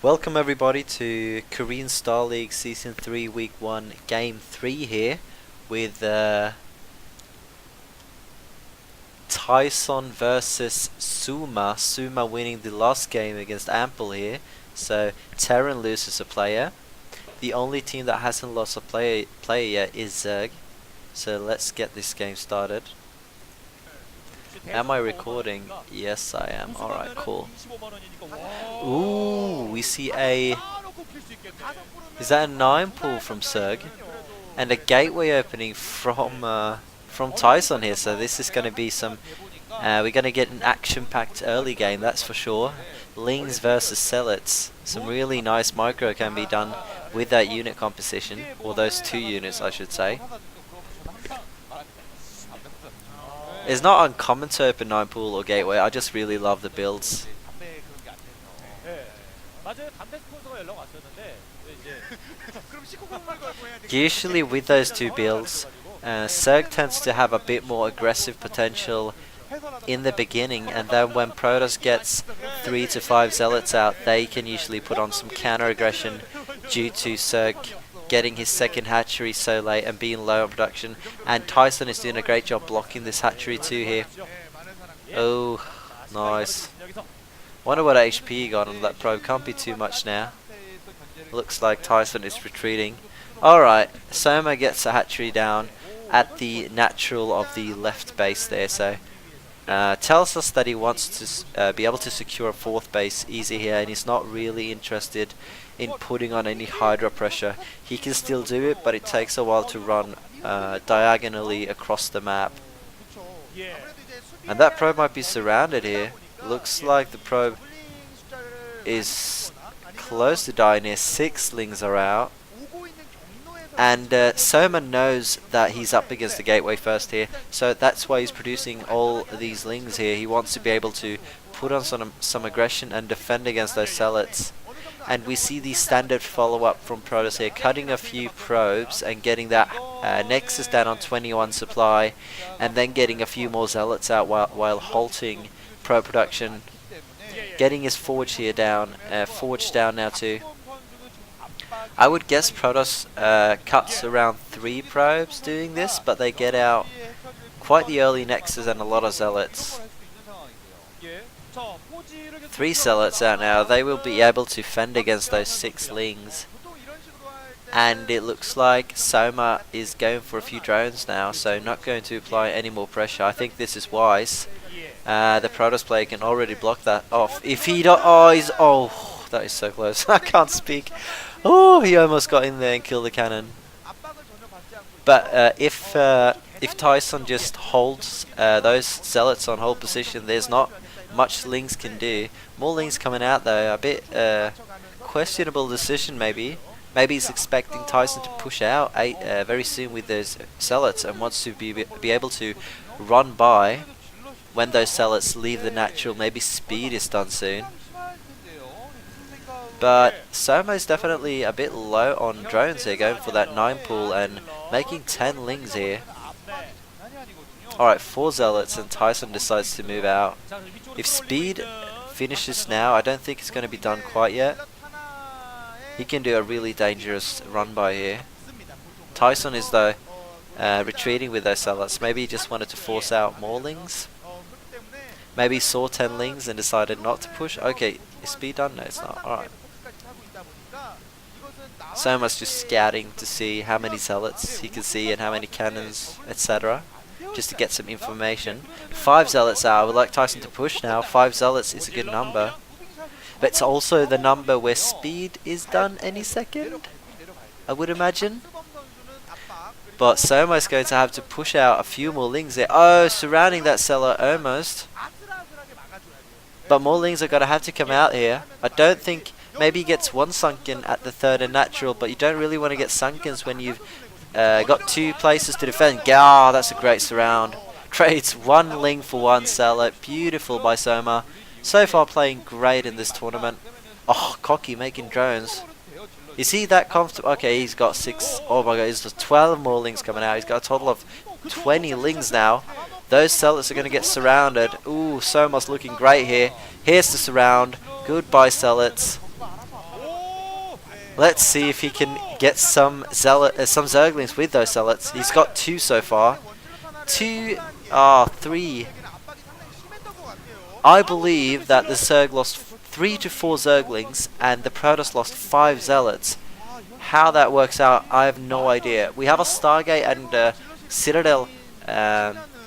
Welcome everybody to Korean Star League Season 3 Week 1 Game 3 here with Tyson versus Suma. Suma winning the last game against Ample here. So Terran loses a player. The only team that hasn't lost a player yet is Zerg. So let's get this game started. Am I recording? Yes I am. Alright, cool. Ooh, we see a... Is that a 9 pull from Zerg? And a gateway opening from Tyson here, so this is going to be some... we're going to get an action-packed early game, that's for sure. Lings versus Zealots. Some really nice micro can be done with that unit composition, or those two units I should say. It's not uncommon to open 9 pool or gateway, I just really love the builds. Usually with those two builds, Zerg tends to have a bit more aggressive potential in the beginning, and then when Protoss gets 3 to 5 Zealots out, they can usually put on some counter aggression due to Zerg getting his second hatchery so late and being low on production. And Tyson is doing a great job blocking this hatchery too here. Oh, nice. Wonder what HP he got on that probe. Can't be too much now. Looks like Tyson is retreating. Alright, Soma gets a hatchery down at the natural of the left base there, so tells us that he wants to be able to secure a 4th base easy here, and he's not really interested in putting on any Hydra pressure. He can still do it, but it takes a while to run diagonally across the map. And that probe might be surrounded here. Looks like the probe is close to dying here. 6 Lings are out. And Soma knows that he's up against the gateway first here, so that's why he's producing all these Lings here. He wants to be able to put on some aggression and defend against those Zealots. And we see the standard follow-up from Protoss here, cutting a few probes and getting that Nexus down on 21 supply, and then getting a few more Zealots out while halting probe production. Getting his Forge here down, Forge down now too. I would guess Protoss cuts around 3 probes doing this, but they get out quite the early Nexus and a lot of Zealots. 3 Zealots out now. They will be able to fend against those 6 Lings. And it looks like Soma is going for a few drones now, so not going to apply any more pressure. I think this is wise. The Protoss player can already block that off. If he don't... Oh, that is so close. I can't speak. Oh, he almost got in there and killed the cannon. But if Tyson just holds those Zealots on hold position, there's not much Lings can do. More Lings coming out though, a bit questionable decision maybe. Maybe he's expecting Tyson to push out very soon with those Zealots and wants to be able to run by when those Zealots leave the natural. Maybe speed is done soon. But Soma is definitely a bit low on drones here, going for that 9 pool and making 10 Lings here. Alright, 4 Zealots and Tyson decides to move out. If speed finishes now, I don't think it's going to be done quite yet. He can do a really dangerous run by here. Tyson is though retreating with those Zealots. Maybe he just wanted to force out more Lings. Maybe he saw 10 Lings and decided not to push. Okay, is speed done? No, it's not. Alright. Soma's just scouting to see how many Zealots he can see and how many cannons, etc. Just to get some information. 5 Zealots out. I would like Tyson to push now. 5 Zealots is a good number. But it's also the number where speed is done any second, I would imagine. But Soma is going to have to push out a few more Lings there. Oh, surrounding that cellar almost. But more Lings are going to have to come out here. I don't think... Maybe he gets 1 sunken at the 3rd and natural, but you don't really want to get sunkens when you've got 2 places to defend. Ah, that's a great surround. Trades 1 Ling for 1 Zealot. Beautiful by Soma. So far playing great in this tournament. Oh, Cocky making drones. Is he that comfortable? Okay, he's got 6. Oh my god, he's got 12 more Lings coming out. He's got a total of 20 Lings now. Those Zealots are going to get surrounded. Ooh, Soma's looking great here. Here's the surround. Goodbye, Zealots. Let's see if he can get some some Zerglings with those Zealots. He's got 2 so far. 3. I believe that the Zerg lost 3 to 4 Zerglings and the Protoss lost 5 Zealots. How that works out, I have no idea. We have a Stargate and Citadel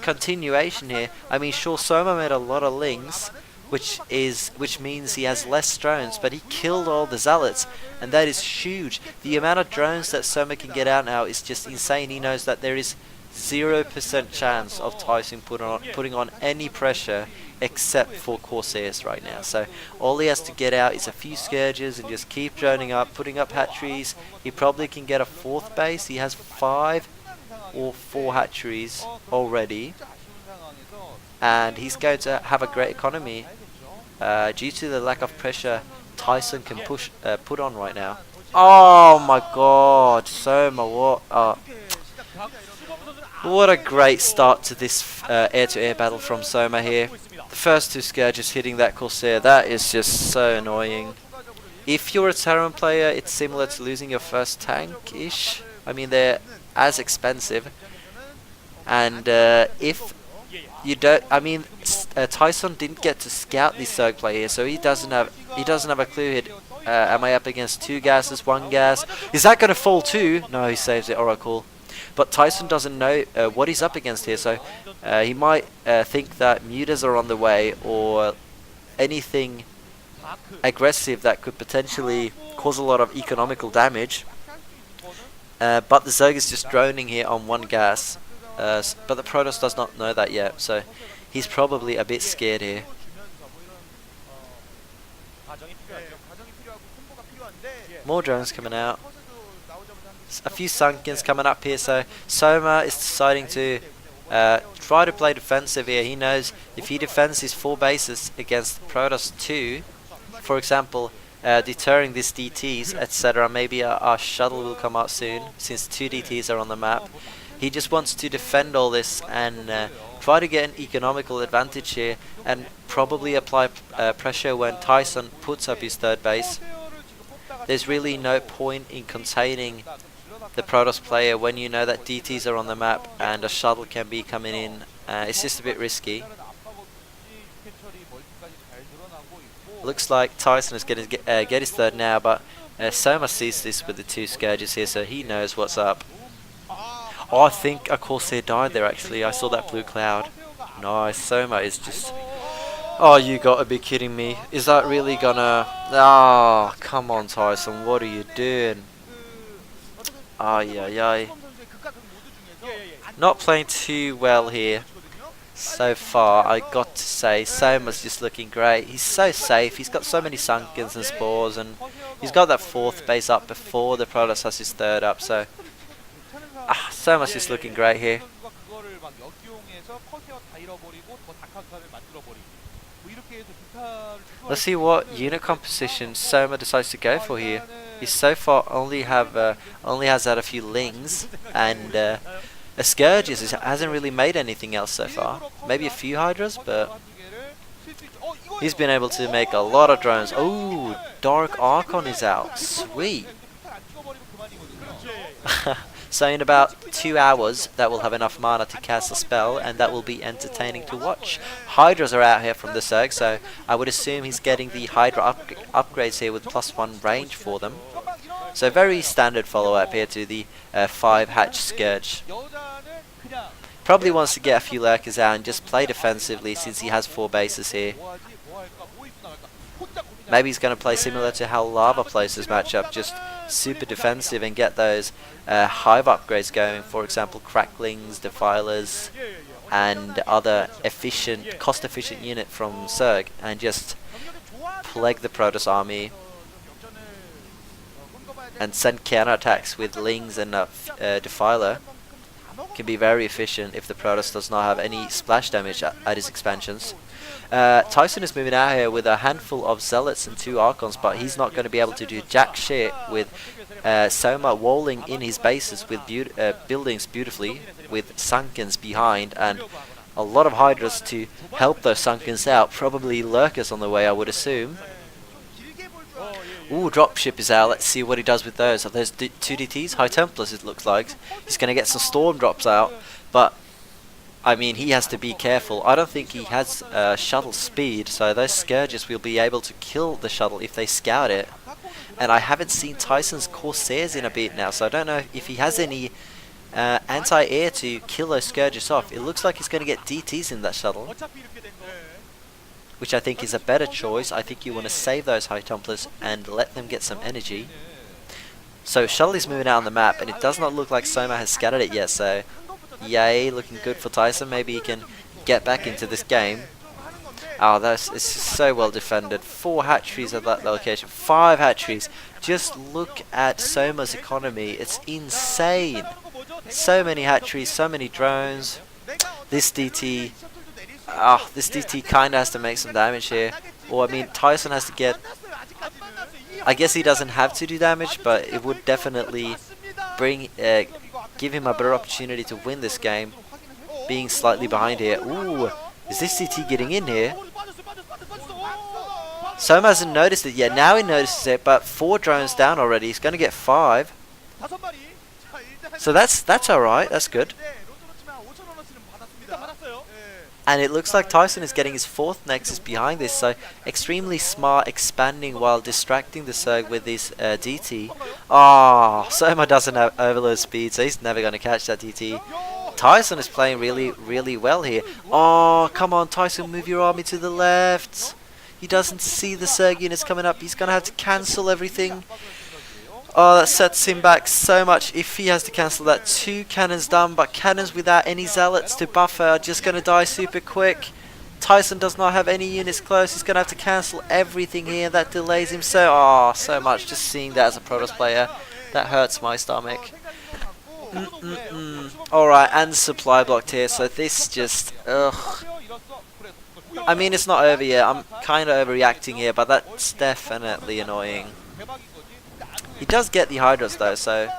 continuation here. I mean, sure, Soma made a lot of Lings, which means he has less drones, but he killed all the Zealots, and that is huge. The amount of drones that Soma can get out now is just insane. He knows that there is 0% chance of Tyson putting on any pressure except for Corsairs right now. So all he has to get out is a few Scourges and just keep droning up, putting up hatcheries. He probably can get a 4th base. He has 5 or 4 hatcheries already, and he's going to have a great economy due to the lack of pressure Tyson can put on right now. Oh my god, Soma, what a great start to this air-to-air battle from Soma here. The first 2 Scourges hitting that Corsair, that is just so annoying. If you're a Terran player, it's similar to losing your first tank-ish. I mean, they're as expensive. And if you don't, I mean, Tyson didn't get to scout this Zerg player here, so he doesn't have a clue here. Am I up against 2 gases, 1 gas? Is that going to fall too? No, he saves it. Oracle. But Tyson doesn't know what he's up against here, so he might think that mutas are on the way or anything aggressive that could potentially cause a lot of economical damage. But the Zerg is just droning here on 1 gas. But the Protoss does not know that yet, so he's probably a bit scared here. More drones coming out. A few Sunkens coming up here, so Soma is deciding to try to play defensive here. He knows if he defends his 4 bases against Protoss 2, for example, deterring these DTs, etc., maybe our shuttle will come out soon, since 2 DTs are on the map. He just wants to defend all this and try to get an economical advantage here, and probably apply pressure when Tyson puts up his 3rd base. There's really no point in containing the Protoss player when you know that DTs are on the map and a shuttle can be coming in. It's just a bit risky. Looks like Tyson is going to get his 3rd now, but Soma sees this with the 2 Scourges here, so he knows what's up. Oh, I think a Corsair died there actually. I saw that blue cloud. Nice. Soma is just... Oh, you gotta be kidding me. Is that really gonna... Oh, come on Tyson, what are you doing? Ay, ay, ay. Not playing too well here so far, I got to say. Soma's just looking great. He's so safe. He's got so many Sunkens and Spores, and he's got that 4th base up before the Protoss has his 3rd up, so... Soma's just looking great here. Let's see what unit composition Soma decides to go for here. He so far only has had a few Lings and a Scourges. Hasn't really made anything else so far. Maybe a few Hydras, but he's been able to make a lot of drones. Oh, Dark Archon is out. Sweet. So in about 2 hours, that will have enough mana to cast a spell, and that will be entertaining to watch. Hydras are out here from the Zerg, so I would assume he's getting the Hydra upgrades here with +1 range for them. So very standard follow-up here to the 5 hatch Scourge. Probably wants to get a few Lurkers out and just play defensively since he has 4 bases here. Maybe he's going to play similar to how Lava plays this matchup, just super defensive and get those hive upgrades going. For example, Cracklings, Defilers, and other cost-efficient unit from Zerg, and just plague the Protoss army and send counterattacks with Lings and Defiler. Can be very efficient if the Protoss does not have any splash damage at his expansions. Tyson is moving out here with a handful of Zealots and 2 Archons, but he's not going to be able to do jack shit with Soma walling in his bases with buildings beautifully, with Sunkens behind, and a lot of Hydras to help those Sunkens out. Probably Lurkers on the way, I would assume. Ooh, dropship is out. Let's see what he does with those. Are those 2 DTs? High Templars, it looks like. He's going to get some storm drops out. But, I mean, he has to be careful. I don't think he has shuttle speed. So those Scourges will be able to kill the shuttle if they scout it. And I haven't seen Tyson's Corsairs in a bit now. So I don't know if he has any anti-air to kill those Scourges off. It looks like he's going to get DTs in that shuttle, which I think is a better choice. I think you want to save those High Templars and let them get some energy. So shuttle is moving out on the map, and it does not look like Soma has scattered it yet, so yay, looking good for Tyson. Maybe he can get back into this game. Oh, it's just so well defended. 4 hatcheries at that location, 5 hatcheries. Just look at Soma's economy, it's insane. So many hatcheries, so many drones. This DT kind of has to make some damage here. Or, I mean, Tyson has to get... I guess he doesn't have to do damage, but it would definitely give him a better opportunity to win this game, being slightly behind here. Ooh, is this DT getting in here? Soma hasn't noticed it yet. Now he notices it, but 4 drones down already. He's going to get 5. So that's alright, that's good. And it looks like Tyson is getting his 4th Nexus behind this, so extremely smart, expanding while distracting the Zerg with this DT. Oh, Soma doesn't have overload speed, so he's never going to catch that DT. Tyson is playing really, really well here. Oh, come on, Tyson, move your army to the left. He doesn't see the Zerg units coming up. He's going to have to cancel everything. Oh, that sets him back so much if he has to cancel that. 2 cannons done, but cannons without any zealots to buffer are just going to die super quick. Tyson does not have any units close. He's going to have to cancel everything here. That delays him so much. Just seeing that as a Protoss player, that hurts my stomach. Alright, and supply blocked here, so this just... ugh. I mean, it's not over yet. I'm kind of overreacting here, but that's definitely annoying. He does get the Hydras though, so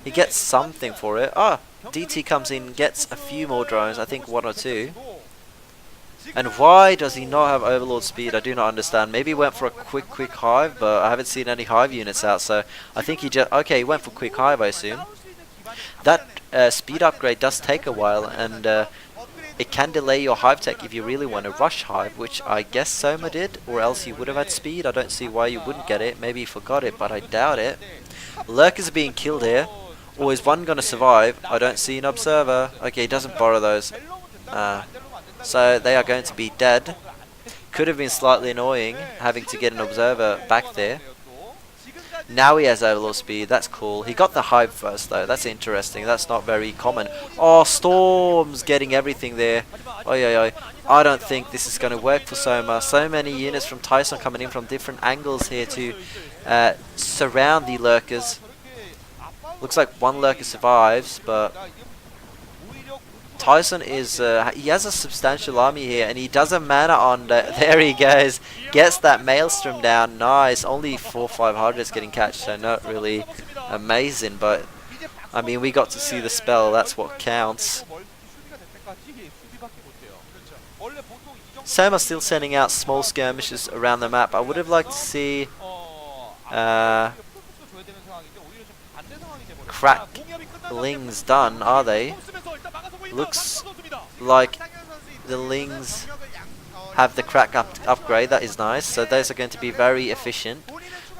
he gets something for it. Oh, DT comes in, gets a few more drones, I think 1 or 2. And why does he not have Overlord speed? I do not understand. Maybe he went for a quick hive, but I haven't seen any hive units out, so I think he just... okay, he went for quick hive, I assume. That speed upgrade does take a while, and it can delay your hive tech if you really want to rush hive, which I guess Soma did, or else he would have had speed. I don't see why you wouldn't get it. Maybe he forgot it, but I doubt it. Lurkers are being killed here. Or is one going to survive? I don't see an observer. Okay, he doesn't borrow those. So they are going to be dead. Could have been slightly annoying having to get an observer back there. Now he has overlord speed, that's cool. He got the hive first though, that's interesting, that's not very common. Oh, Storm's getting everything there. I don't think this is going to work for Soma. So many units from Tyson coming in from different angles here to surround the lurkers. Looks like 1 lurker survives, but Tyson is, he has a substantial army here, and he does a mana on there he goes, gets that Maelstrom down, nice, only 4 or 5 Hydras getting catched, so not really amazing, but I mean, we got to see the spell, that's what counts. Soma still sending out small skirmishes around the map. I would have liked to see cracklings done, are they? Looks like the Lings have the crack upgrade, that is nice, so those are going to be very efficient.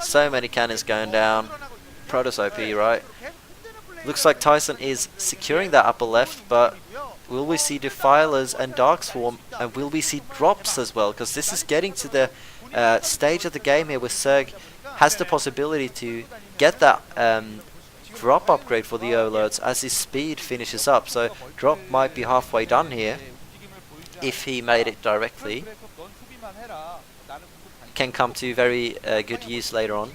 So many cannons going down. Protoss OP, right? Looks like Tyson is securing that upper left, but will we see Defilers and Dark Swarm, and will we see drops as well? Because this is getting to the stage of the game here where Zerg has the possibility to get that drop upgrade for the overlords as his speed finishes up, so drop might be halfway done here if he made it directly. Can come to very good use later on.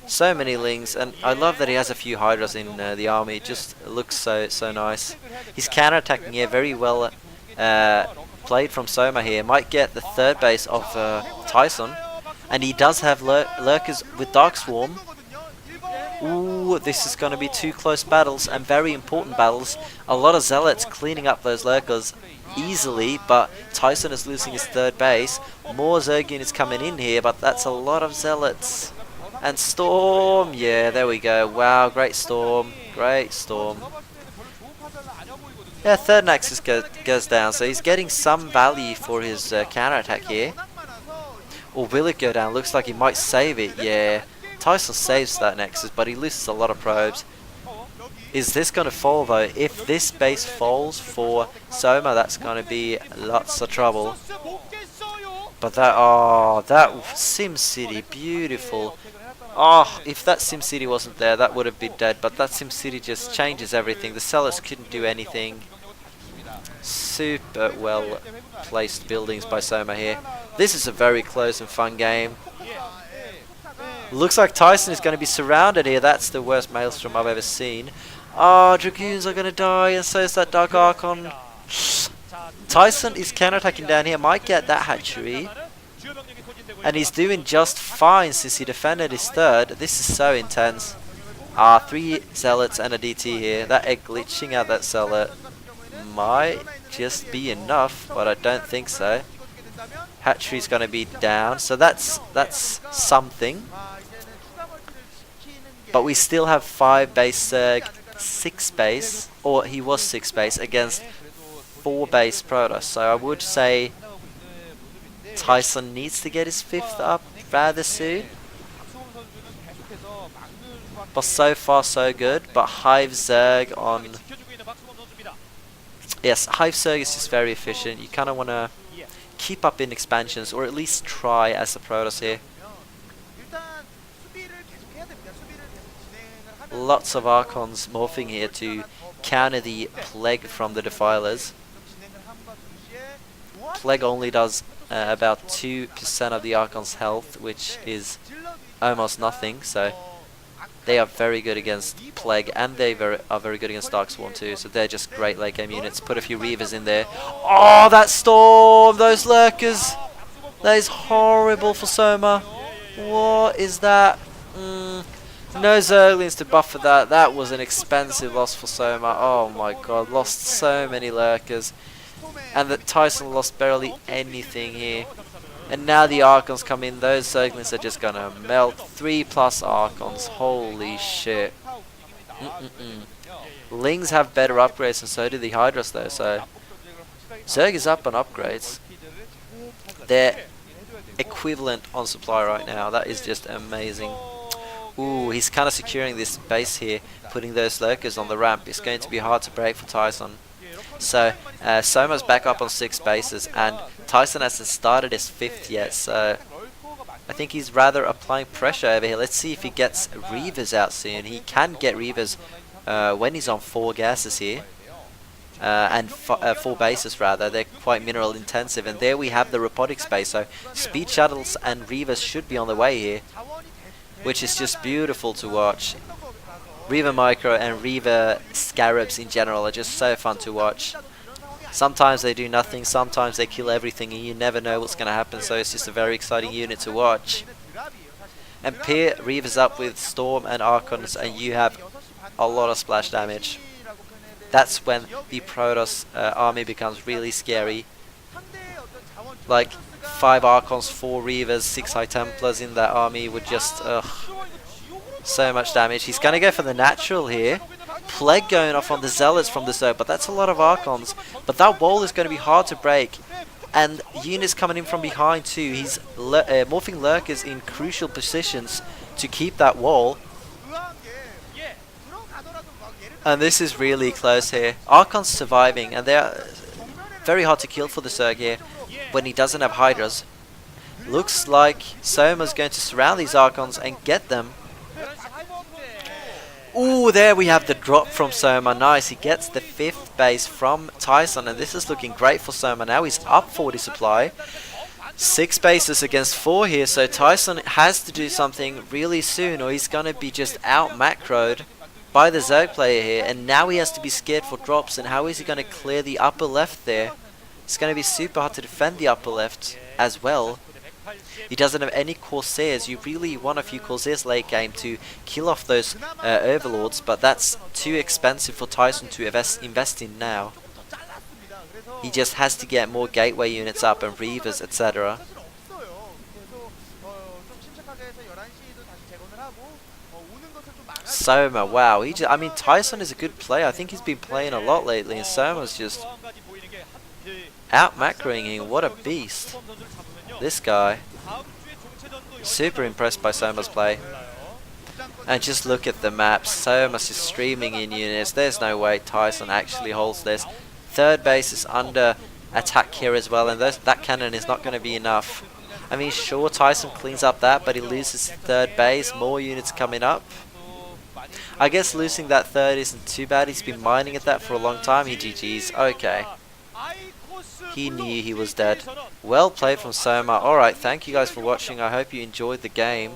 So many Lings, and I love that he has a few Hydras in the army. It just looks so nice. He's counter-attacking here, very well played from Soma here. Might get the 3rd base of Tyson, and he does have lurkers with Dark Swarm. Ooh, Ooh, this is going to be two close battles and very important battles. A lot of Zealots cleaning up those lurkers easily, but Tyson is losing his third base. More Zerg units coming in here, but that's a lot of Zealots. And Storm, yeah, there we go. Wow, great Storm, great Storm. Yeah, third Nexus goes down, so he's getting some value for his counter-attack here. Or will it go down? Looks like he might save it, yeah. Tyson saves that Nexus, but he loses a lot of probes. Is this going to fall though? If this base falls for Soma, that's going to be lots of trouble. But that, oh, that SimCity, beautiful. Oh, if that SimCity wasn't there, that would have been dead. But that SimCity just changes everything. The sellers couldn't do anything. Super well placed buildings by Soma here. This is a very close and fun game. Looks like Tyson is going to be surrounded here. That's the worst Maelstrom I've ever seen. Oh, Dragoons are going to die, and so is that Dark Archon. Tyson is counterattacking down here. Might get that hatchery. And he's doing just fine since he defended his third. This is so intense. 3 Zealots and a DT here. That egg glitching out that Zealot might just be enough, but I don't think so. Hatchery's going to be down, so that's something. But we still have 5 base Zerg, 6 base, or he was 6 base against 4 base Protoss. So I would say Tyson needs to get his 5th up rather soon. But so far so good. But Hive Zerg on... Yes, Hive Zerg is just very efficient. You kind of want to keep up in expansions, or at least try as a Protoss here. Lots of Archons morphing here to counter the Plague from the Defilers. Plague only does about 2% of the Archon's health, which is almost nothing, so they are very good against Plague, and they are very good against Darksworn too, so they're just great late game units. Put a few Reavers in there. Oh, that Storm! Those Lurkers! That is horrible for Soma. What is that? No Zerglings to buffer that. That was an expensive loss for Soma. Oh my god, lost so many Lurkers. And that Tyson lost barely anything here. And now the Archons come in. Those Zerglings are just gonna melt. 3+ Archons. Holy shit. Lings have better upgrades, and so do the Hydras though. So Zerg is up on upgrades. They're equivalent on supply right now. That is just amazing. Ooh, he's kind of securing this base here, putting those Lurkers on the ramp. It's going to be hard to break for Tyson. So, Soma's back up on 6 bases, and Tyson hasn't started his 5th yet, so I think he's rather applying pressure over here. Let's see if he gets Reavers out soon. He can get Reavers when he's on 4 gases here. And 4 bases rather. They're quite mineral intensive, and there we have the robotics base. So, speed shuttles and Reavers should be on the way here, which is just beautiful to watch. Reaver Micro and Reaver Scarabs in general are just so fun to watch. Sometimes they do nothing, sometimes they kill everything, and you never know what's going to happen, so it's just a very exciting unit to watch. And pair Reavers up with Storm and Archons, and you have a lot of splash damage. That's when the Protoss army becomes really scary. Like 5 Archons, 4 Reavers, 6 High Templars in that army would just... so much damage. He's going to go for the natural here. Plague going off on the Zealots from the Zerg, but that's a lot of Archons. But that wall is going to be hard to break. And units coming in from behind too. He's morphing Lurkers in crucial positions to keep that wall. And this is really close here. Archon's surviving, and they're very hard to kill for the Zerg here when he doesn't have Hydras. Looks like Soma's going to surround these Archons and get them. Ooh, there we have the drop from Soma. Nice, he gets the 5th base from Tyson, and this is looking great for Soma. Now he's up 40 supply. 6 bases against 4 here, so Tyson has to do something really soon, or he's going to be just out macroed by the Zerg player here. And now he has to be scared for drops, and how is he going to clear the upper left there? It's going to be super hard to defend the upper left as well. He doesn't have any Corsairs. You really want a few Corsairs late game to kill off those Overlords, but that's too expensive for Tyson to invest in now. He just has to get more gateway units up and Reavers, etc. Soma, wow. I mean, Tyson is a good player. I think he's been playing a lot lately, and Soma's just out macroing him. What a beast. This guy. Super impressed by Soma's play. And just look at the maps. Soma's just streaming in units. There's no way Tyson actually holds this. Third base is under attack here as well, and that cannon is not going to be enough. I mean, sure, Tyson cleans up that, but he loses third base. More units coming up. I guess losing that third isn't too bad. He's been mining at that for a long time. He GG's. Okay. He knew he was dead. Well played from Soma. Alright, thank you guys for watching. I hope you enjoyed the game.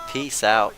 Peace out.